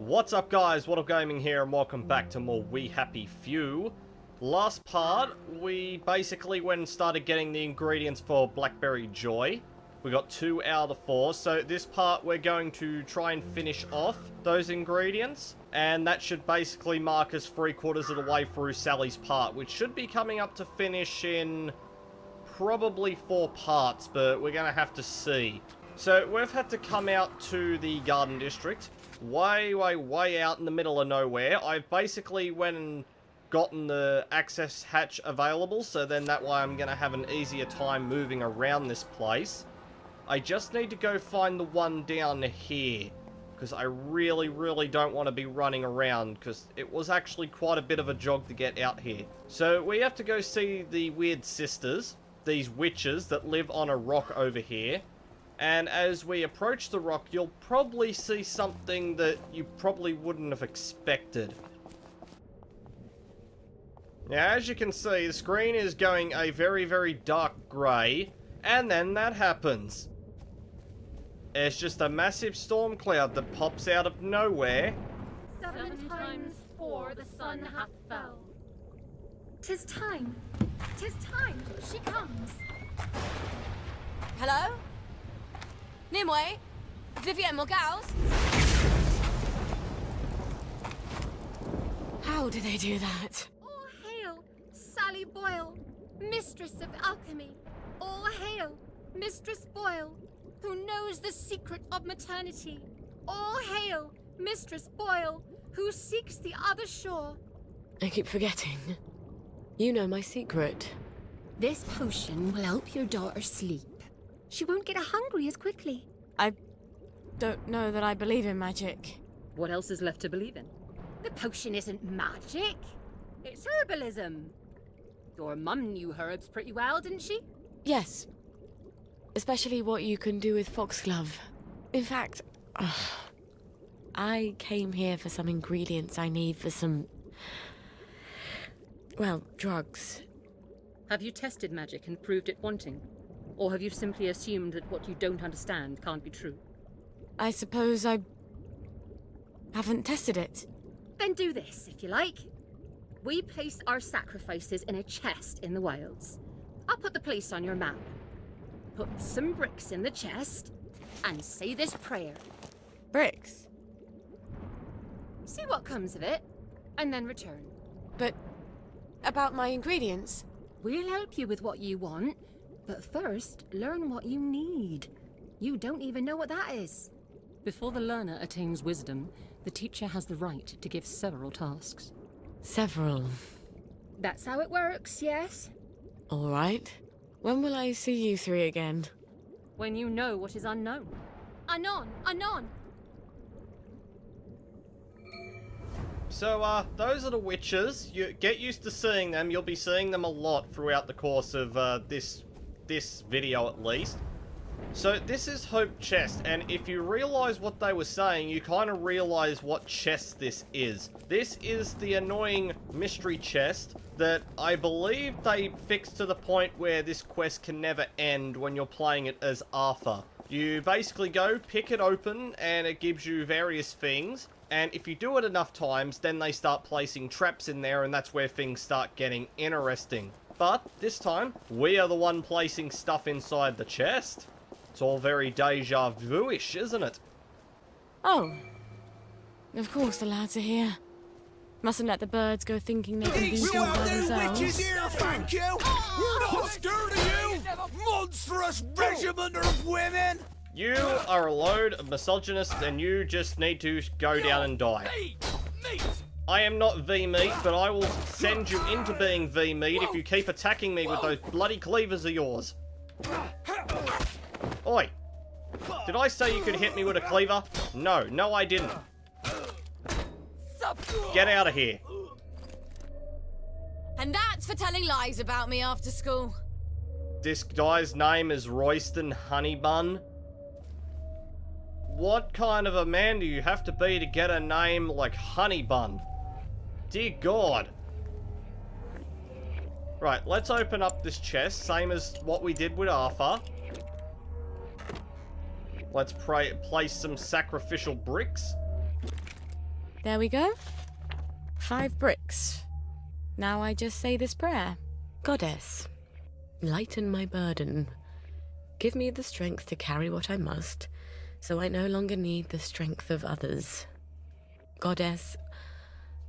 What's up guys, What Up Gaming here and welcome back to more We Happy Few. Last part, we basically went and started getting the ingredients for Blackberry Joy. We got 2 out of 4, so this part we're going to try and finish off those ingredients. And that should basically mark us 3/4 of the way through Sally's part, which should be coming up to finish in probably 4 parts, but we're gonna have to see. So we've had to come out to the Garden District, way out in the middle of nowhere. I've basically went and gotten the access hatch available, so then that way I'm gonna have an easier time moving around this place. I just need to go find the one down here, because I really don't want to be running around, because it was actually quite a bit of a jog to get out here. So we have to go see the weird sisters, these witches that live on a rock over here. And as we approach the rock, you'll probably see something that you probably wouldn't have expected. Now, as you can see, the screen is going a very dark grey, and then that happens. It's just a massive storm cloud that pops out of nowhere. 7 times 4 the sun hath fell. 'Tis time. 'Tis time. She comes. Hello? Nimue? Vivienne Morgals? How do they do that? All hail, Sally Boyle, Mistress of Alchemy. All hail, Mistress Boyle, who knows the secret of maternity. All hail, Mistress Boyle, who seeks the other shore. I keep forgetting. You know my secret. This potion will help your daughter sleep. She won't get hungry as quickly. I don't know that I believe in magic. What else is left to believe in? The potion isn't magic. It's herbalism. Your mum knew herbs pretty well, didn't she? Yes. Especially what you can do with foxglove. In fact, I came here for some ingredients I need for some... well, drugs. Have you tested magic and proved it wanting? Or have you simply assumed that what you don't understand can't be true? I suppose I haven't tested it. Then do this, if you like. We place our sacrifices in a chest in the wilds. I'll put the place on your map. Put some bricks in the chest and say this prayer. Bricks? See what comes of it, and then return. But about my ingredients? We'll help you with what you want, but first, learn what you need. You don't even know what that is. Before the learner attains wisdom, the teacher has the right to give several tasks. Several. That's how it works, yes? All right. When will I see you three again? When you know what is unknown. Anon. So, those are the witches. You get used to seeing them. You'll be seeing them a lot throughout the course of this video at least. So this is Hope Chest, and if you realise what they were saying, you kind of realise what chest this is. This is the annoying mystery chest that I believe they fixed to the point where this quest can never end when you're playing it as Arthur. You basically go, pick it open, and it gives you various things. And if you do it enough times, then they start placing traps in there, and that's where things start getting interesting. But this time, we are the one placing stuff inside the chest. It's all very deja vu-ish, isn't it? Oh. Of course the lads are here. Mustn't let the birds go thinking they can do things by themselves. Witches here, thank you! We're not scared of you! Monstrous regiment of women! You are a load of misogynists and you just need to go down and die. I am not V-meat, but I will send you into being V-meat if you keep attacking me with those bloody cleavers of yours. Oi! Did I say you could hit me with a cleaver? No, I didn't. Get out of here. And that's for telling lies about me after school. This guy's name is Royston Honeybun. What kind of a man do you have to be to get a name like Honeybun? Dear God. Right, let's open up this chest, same as what we did with Arthur. Let's place some sacrificial bricks. There we go. 5 bricks. Now I just say this prayer. Goddess, lighten my burden. Give me the strength to carry what I must, so I no longer need the strength of others. Goddess,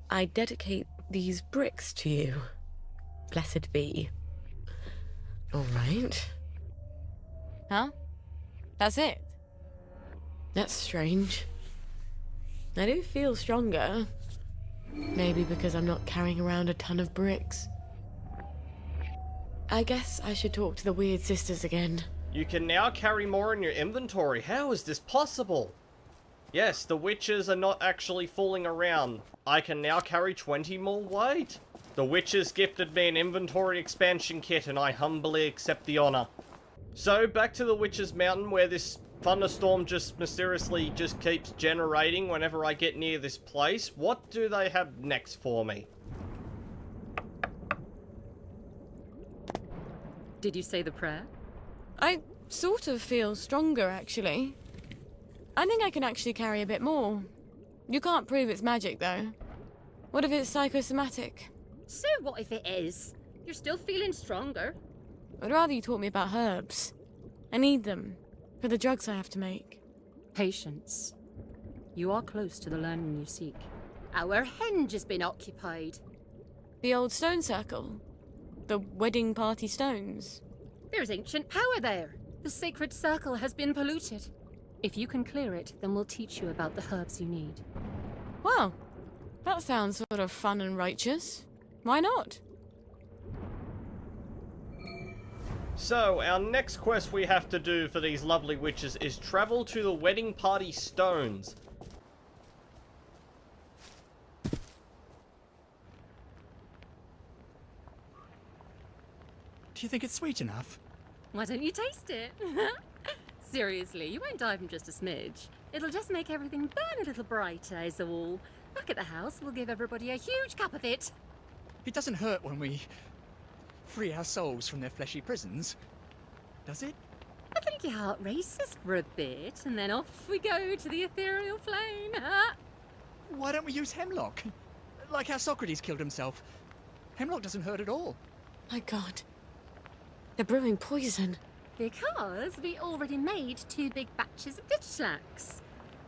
I dedicate these bricks to you. Blessed be. All right. Huh? That's it? That's strange. I do feel stronger. Maybe because I'm not carrying around a ton of bricks. I guess I should talk to the weird sisters again. You can now carry more in your inventory. How is this possible? Yes, the witches are not actually fooling around. I can now carry 20 more weight. The witches gifted me an inventory expansion kit and I humbly accept the honor. So, back to the Witch's Mountain where this thunderstorm just mysteriously just keeps generating whenever I get near this place. What do they have next for me? Did you say the prayer? I sort of feel stronger, actually. I think I can actually carry a bit more. You can't prove it's magic, though. What if it's psychosomatic? So what if it is? You're still feeling stronger. I'd rather you taught me about herbs. I need them for the drugs I have to make. Patience. You are close to the learning you seek. Our henge has been occupied. The old stone circle. The wedding party stones. There's ancient power there. The sacred circle has been polluted. If you can clear it, then we'll teach you about the herbs you need. Well, that sounds sort of fun and righteous. Why not? So, our next quest we have to do for these lovely witches is travel to the wedding party stones. Do you think it's sweet enough? Why don't you taste it? Seriously, you won't die from just a smidge. It'll just make everything burn a little brighter, is all. Back at the house, we'll give everybody a huge cup of it. It doesn't hurt when we free our souls from their fleshy prisons, does it? I think your heart races for a bit, and then off we go to the ethereal plane. Why don't we use hemlock? Like how Socrates killed himself. Hemlock doesn't hurt at all. My God. They're brewing poison. Because we already made 2 big batches of ditchlax.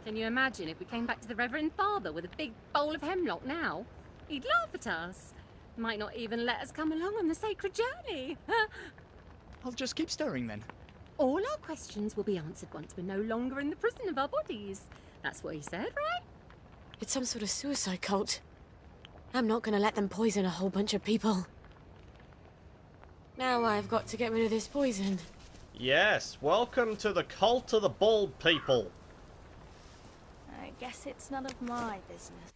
Can you imagine if we came back to the Reverend Father with a big bowl of hemlock now? He'd laugh at us. Might not even let us come along on the sacred journey. I'll just keep stirring then. All our questions will be answered once we're no longer in the prison of our bodies. That's what he said, right? It's some sort of suicide cult. I'm not gonna let them poison a whole bunch of people. Now I've got to get rid of this poison. Yes, welcome to the cult of the bald people. I guess it's none of my business.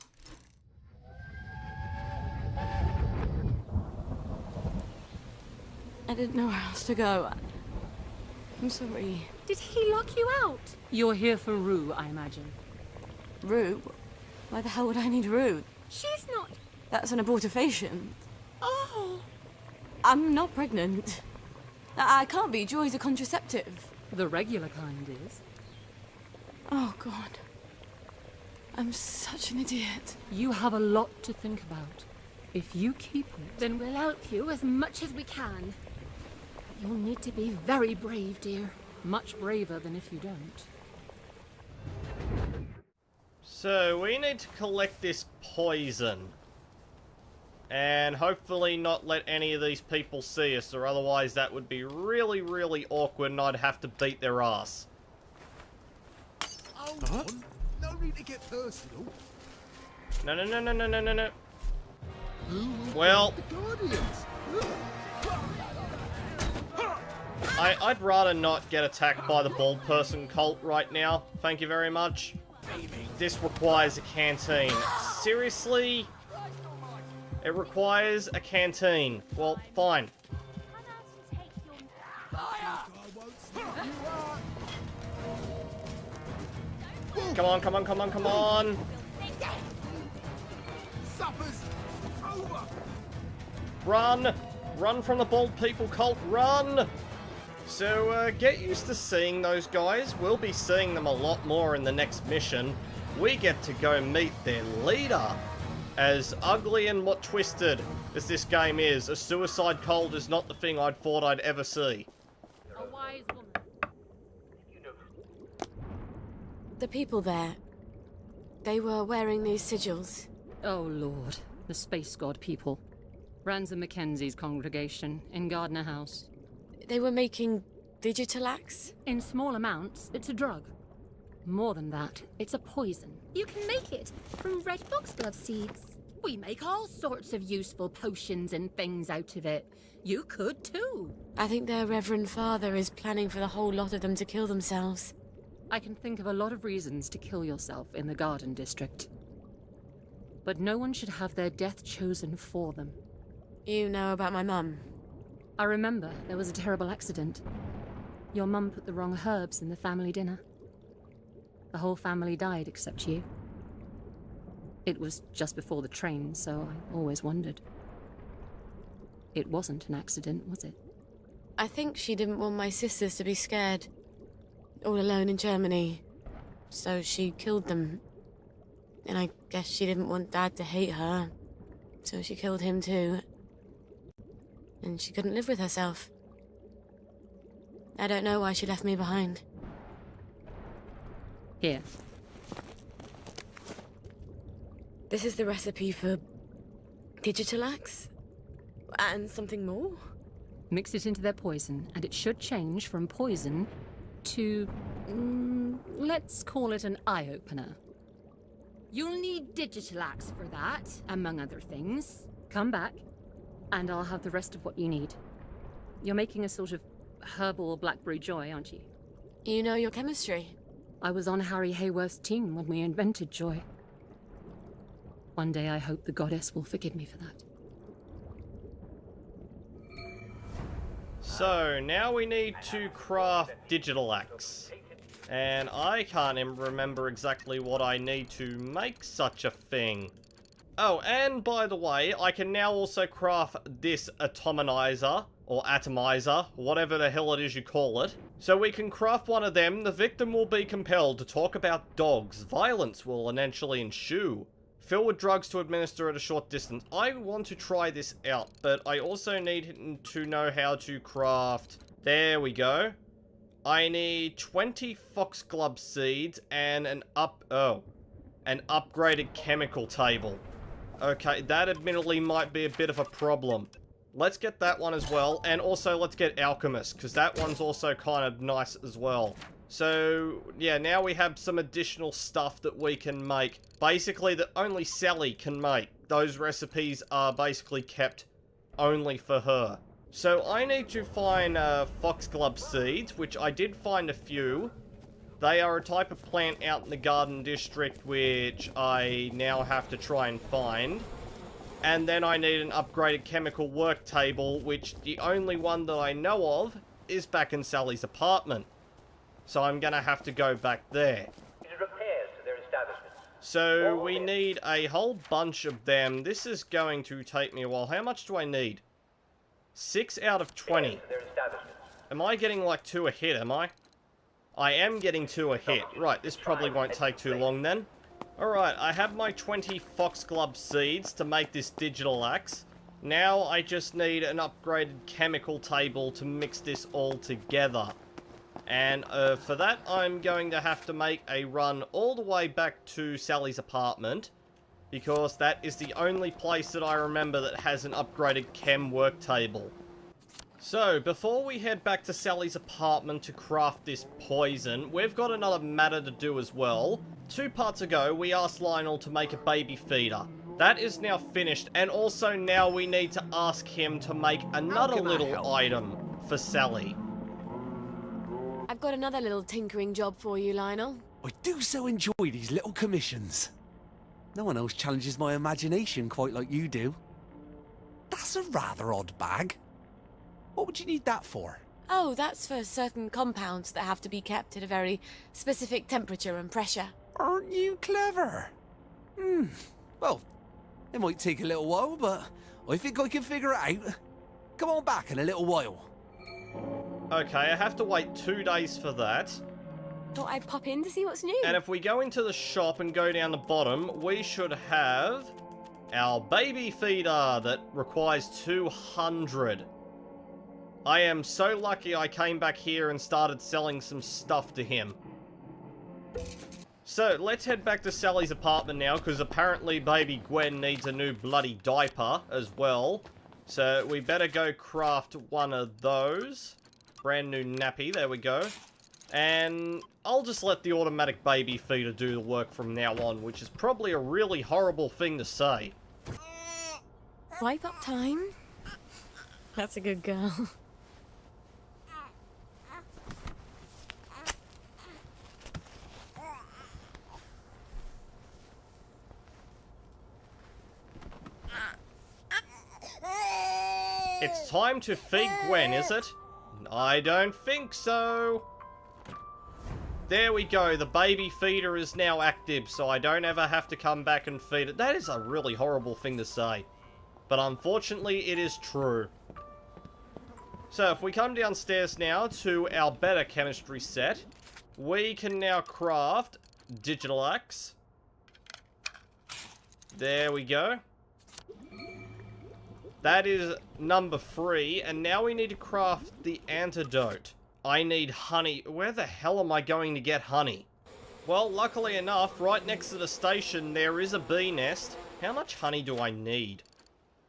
I didn't know where else to go. I'm sorry. Did he lock you out? You're here for Rue, I imagine. Rue? Why the hell would I need Rue? She's not... That's an abortifacient. Oh! I'm not pregnant. I can't be. Joy's a contraceptive. The regular kind is. Oh, God. I'm such an idiot. You have a lot to think about. If you keep it, then we'll help you as much as we can. But you'll need to be very brave, dear. Much braver than if you don't. So, we need to collect this poison. And hopefully not let any of these people see us, or otherwise that would be really, really awkward and I'd have to beat their ass. Hold on. No need to get personal. No, no, no, no, no, no, no, no. Well, The Guardians. I'd rather not get attacked by the bald person cult right now. Thank you very much. This requires a canteen. Seriously? It requires a canteen. Well, fine. Come on, come on, come on, come on. Supper's over. Run! Run from the bald people cult, run! So, get used to seeing those guys. We'll be seeing them a lot more in the next mission. we get to go meet their leader. As ugly and what twisted as this game is, a suicide cult is not the thing I'd thought I'd ever see. A wise woman. The people there, they were wearing these sigils. Oh Lord, the space god people. Ransom Mackenzie's congregation in Gardner House. They were making digital axe? In small amounts, it's a drug. More than that, it's a poison. You can make it from red foxglove seeds. We make all sorts of useful potions and things out of it. You could too. I think their Reverend Father is planning for the whole lot of them to kill themselves. I can think of a lot of reasons to kill yourself in the Garden District. But no one should have their death chosen for them. You know about my mum? I remember there was a terrible accident. Your mum put the wrong herbs in the family dinner. The whole family died except you. It was just before the train, so I always wondered. It wasn't an accident, was it? I think she didn't want my sisters to be scared. All alone in Germany. So she killed them. And I guess she didn't want Dad to hate her. So she killed him too. And she couldn't live with herself. I don't know why she left me behind. Here. This is the recipe for digital axe? And something more? Mix it into their poison, and it should change from poison to... let's call it an eye-opener. You'll need digital axe for that, among other things. Come back, and I'll have the rest of what you need. You're making a sort of herbal blackberry joy, aren't you? You know your chemistry. I was on Harry Hayworth's team when we invented joy. One day I hope the goddess will forgive me for that. So, now we need to craft digital axe. And I can't even remember exactly what I need to make such a thing. Oh, and by the way, I can now also craft this atomizer, or atomizer, whatever the hell it is you call it. So we can craft one of them. The victim will be compelled to talk about dogs. Violence will eventually ensue. Fill with drugs to administer at a short distance. I want to try this out, but I also need to know how to craft... There we go. I need 20 foxglove seeds and an upgraded chemical table. Okay, that admittedly might be a bit of a problem. Let's get that one as well, and also let's get alchemist, because that one's also kind of nice as well. So, yeah, now we have some additional stuff that we can make. Basically, that only Sally can make. Those recipes are basically kept only for her. So, I need to find foxglove seeds, which I did find a few. They are a type of plant out in the Garden District, which I now have to try and find. And then I need an upgraded chemical work table, which the only one that I know of is back in Sally's apartment. So I'm gonna have to go back there. Repairs to their establishment. So we need a whole bunch of them. This is going to take me a while. How much do I need? 6 out of 20. Am I getting like 2 a hit, am I? I am getting 2 a hit. Right, this probably won't take too long then. Alright, I have my 20 foxglove seeds to make this digital axe. Now I just need an upgraded chemical table to mix this all together. And for that, I'm going to have to make a run all the way back to Sally's apartment, because that is the only place that I remember that has an upgraded chem work table. So, before we head back to Sally's apartment to craft this poison, we've got another matter to do as well. 2 parts ago, we asked Lionel to make a baby feeder. That is now finished, and also now we need to ask him to make another little item for Sally. I've got another little tinkering job for you, Lionel. I do so enjoy these little commissions. No one else challenges my imagination quite like you do. That's a rather odd bag. What would you need that for? Oh, that's for certain compounds that have to be kept at a very specific temperature and pressure. Aren't you clever? Well, it might take a little while, but I think I can figure it out. Come on back in a little while. Okay, I have to wait 2 days for that. Thought I'd pop in to see what's new. And if we go into the shop and go down the bottom, we should have our baby feeder that requires 200. I am so lucky I came back here and started selling some stuff to him. So, let's head back to Sally's apartment now, because apparently baby Gwen needs a new bloody diaper as well. So, we better go craft one of those. Brand new nappy, there we go. And I'll just let the automatic baby feeder do the work from now on, which is probably a really horrible thing to say. Wipe up time. That's a good girl. It's time to feed Gwen, is it? I don't think so. There we go, the baby feeder is now active, so I don't ever have to come back and feed it. That is a really horrible thing to say. But unfortunately, it is true. So, if we come downstairs now to our better chemistry set, we can now craft digital axe. There we go. That is number 3, and now we need to craft the antidote. I need honey. Where the hell am I going to get honey? Well, luckily enough, right next to the station, there is a bee nest. How much honey do I need?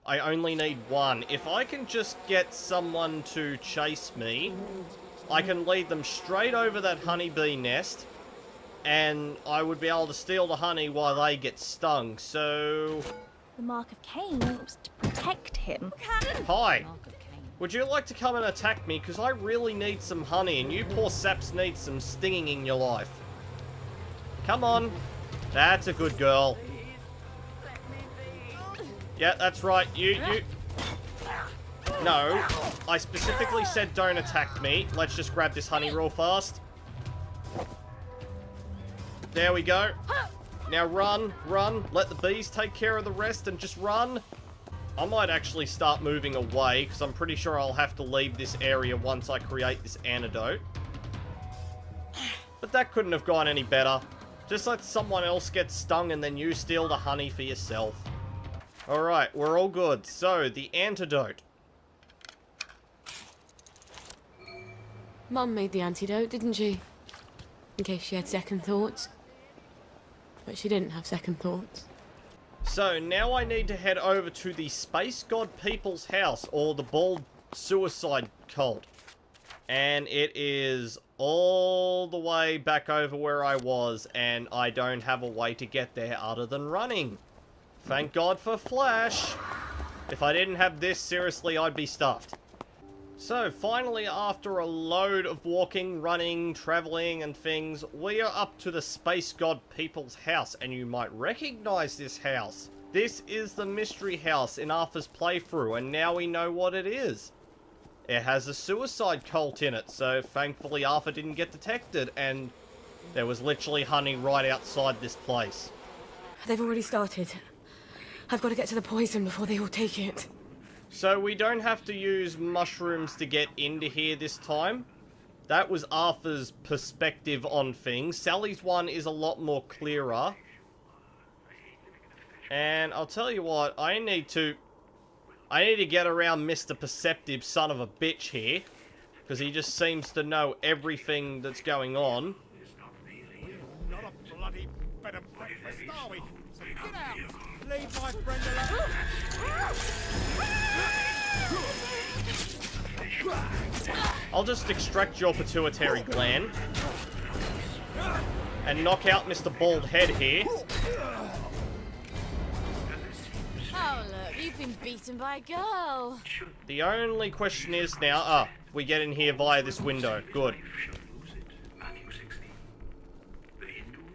I only need 1. If I can just get someone to chase me, I can lead them straight over that honeybee nest, and I would be able to steal the honey while they get stung, so... The Mark of Cain was to protect him. Hi. Would you like to come and attack me? Because I really need some honey, and you poor saps need some stinging in your life. Come on. That's a good girl. Yeah, that's right. You... No. I specifically said don't attack me. Let's just grab this honey real fast. There we go. Now run, run. Let the bees take care of the rest and just run. I might actually start moving away, because I'm pretty sure I'll have to leave this area once I create this antidote. But that couldn't have gone any better. Just let someone else get stung and then you steal the honey for yourself. Alright, we're all good. So, the antidote. Mum made the antidote, didn't she? In case she had second thoughts. But she didn't have second thoughts. So, now I need to head over to the Space God People's House, or the Bald Suicide Cult. And it is all the way back over where I was, and I don't have a way to get there other than running. Thank God for Flash. If I didn't have this, seriously, I'd be stuffed. So, finally, after a load of walking, running, traveling, and things, we are up to the Space God People's House, and you might recognize this house. This is the mystery house in Arthur's playthrough, and now we know what it is. It has a suicide cult in it, so thankfully Arthur didn't get detected, and there was literally honey right outside this place. They've already started. I've got to get to the poison before they all take it. So we don't have to use mushrooms to get into here this time. That was Arthur's perspective on things. Sally's one is a lot more clearer. And I'll tell you what, I need to get around Mr. Perceptive son of a bitch here. Because he just seems to know everything that's going on. Not a bloody bed of breakfast, are we? So get out! Leave my friend alone! I'll just extract your pituitary gland. And knock out Mr. Bald Head here. Oh, look, you've been beaten by a girl. The only question is now... we get in here via this window. Good.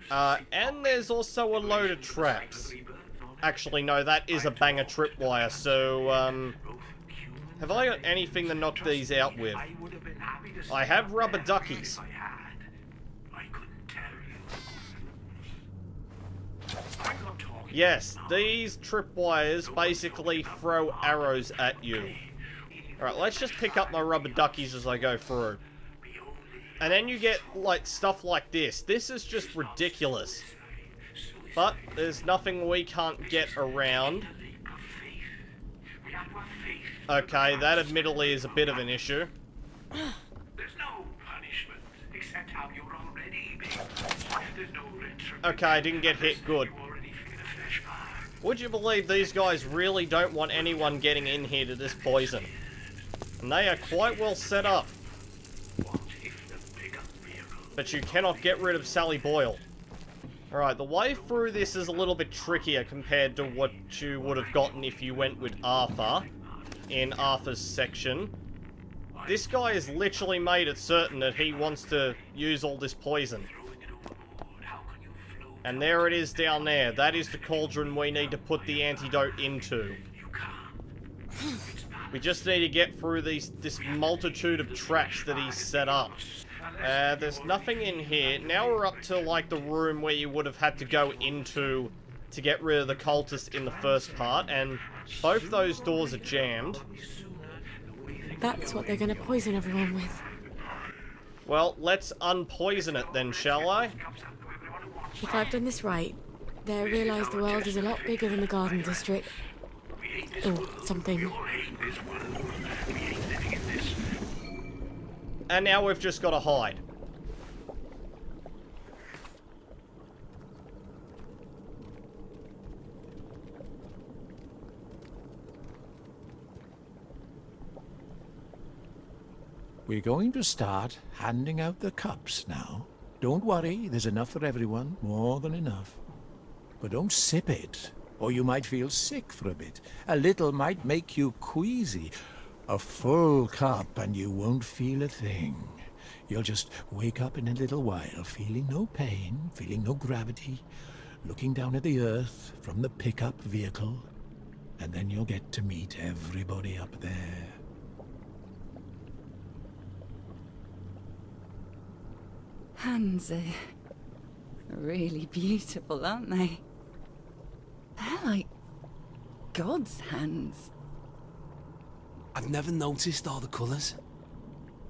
And there's also a load of traps. Actually, no, that is a banger tripwire, so, have I got anything to knock these out with? I have rubber duckies. Yes, these tripwires basically throw arrows at you. Alright, let's just pick up my rubber duckies as I go through. And then you get, like, stuff like this. This is just ridiculous. But there's nothing we can't get around. Okay, that admittedly is a bit of an issue. There's no punishment, except how you're already being. There's no retribution. Okay, I didn't get hit. Good. Would you believe these guys really don't want anyone getting in here to this poison? And they are quite well set up. But you cannot get rid of Sally Boyle. Alright, the way through this is a little bit trickier compared to what you would have gotten if you went with Arthur in Arthur's section. This guy has literally made it certain that he wants to use all this poison. And there it is down there. That is the cauldron we need to put the antidote into. We just need to get through this multitude of traps that he's set up. There's nothing in here. Now we're up to, like, the room where you would have had to go into to get rid of the cultist in the first part, and both those doors are jammed. That's what they're gonna poison everyone with. Well, let's unpoison it then, shall I? If I've done this right, they'll realise the world is a lot bigger than the Garden District. Or something. And now we've just got to hide. We're going to start handing out the cups now. Don't worry, there's enough for everyone, more than enough. But don't sip it, or you might feel sick for a bit. A little might make you queasy. A full cup and you won't feel a thing. You'll just wake up in a little while, feeling no pain, feeling no gravity, looking down at the earth from the pickup vehicle, and then you'll get to meet everybody up there. Hands are really beautiful, aren't they? They're like God's hands. I've never noticed all the colours.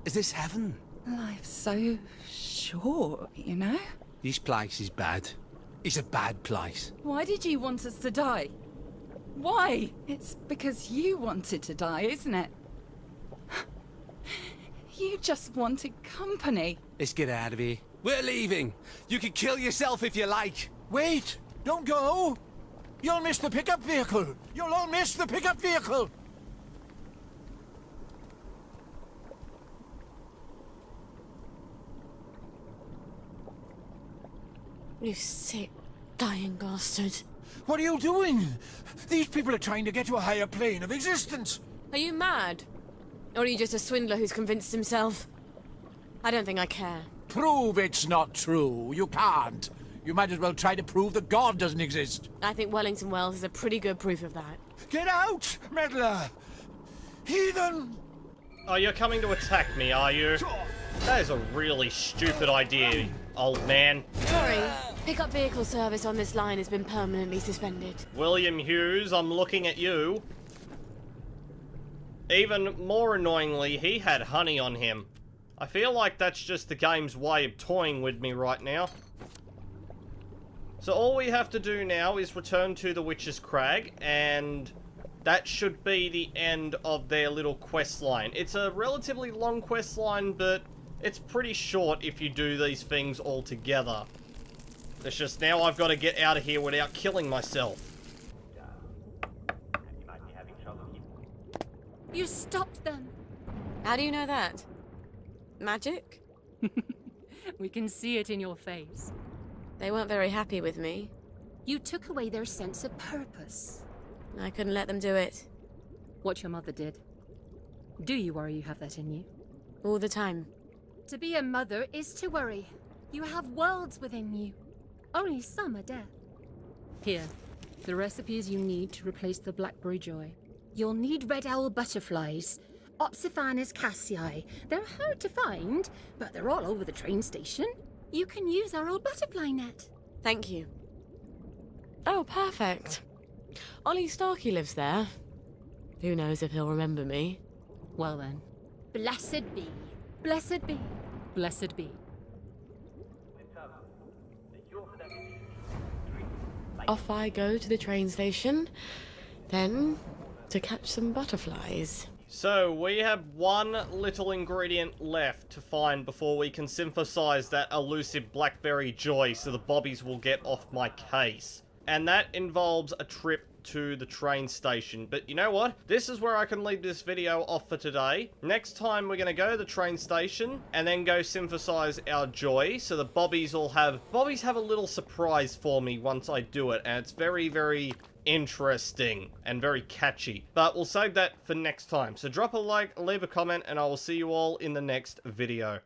Is this heaven? Life's so short, you know? This place is bad. It's a bad place. Why did you want us to die? Why? It's because you wanted to die, isn't it? You just wanted company. Let's get out of here. We're leaving. You can kill yourself if you like. Wait! Don't go! You'll miss the pickup vehicle! You'll all miss the pickup vehicle! You sick, dying bastard. What are you doing? These people are trying to get to a higher plane of existence. Are you mad? Or are you just a swindler who's convinced himself? I don't think I care. Prove it's not true. You can't. You might as well try to prove that God doesn't exist. I think Wellington Wells is a pretty good proof of that. Get out, meddler! Heathen! Oh, you're coming to attack me, are you? That is a really stupid idea, old man. Sorry, pickup vehicle service on this line has been permanently suspended. William Hughes, I'm looking at you. Even more annoyingly, he had honey on him. I feel like that's just the game's way of toying with me right now. So all we have to do now is return to the Witch's Crag, and that should be the end of their little quest line. It's a relatively long quest line, but it's pretty short if you do these things all together. It's just now I've got to get out of here without killing myself. You stopped them. How do you know that? Magic? We can see it in your face. They weren't very happy with me. You took away their sense of purpose. I couldn't let them do it. What your mother did. Do you worry you have that in you? All the time. To be a mother is to worry. You have worlds within you. Only some are death. Here, the recipes you need to replace the Blackberry Joy. You'll need red owl butterflies. Opsiphanes cassii. They're hard to find, but they're all over the train station. You can use our old butterfly net. Thank you. Oh, perfect. Ollie Starkey lives there. Who knows if he'll remember me? Well then. Blessed be. Blessed be. Blessed be. Off I go to the train station, then to catch some butterflies. So, we have one little ingredient left to find before we can synthesize that elusive blackberry joy so the bobbies will get off my case. And that involves a trip to the train station. But you know what? This is where I can leave this video off for today. Next time we're going to go to the train station and then go synthesize our joy. So the bobbies have a little surprise for me once I do it. And it's very, very interesting and very catchy. But we'll save that for next time. So drop a like, leave a comment, and I will see you all in the next video.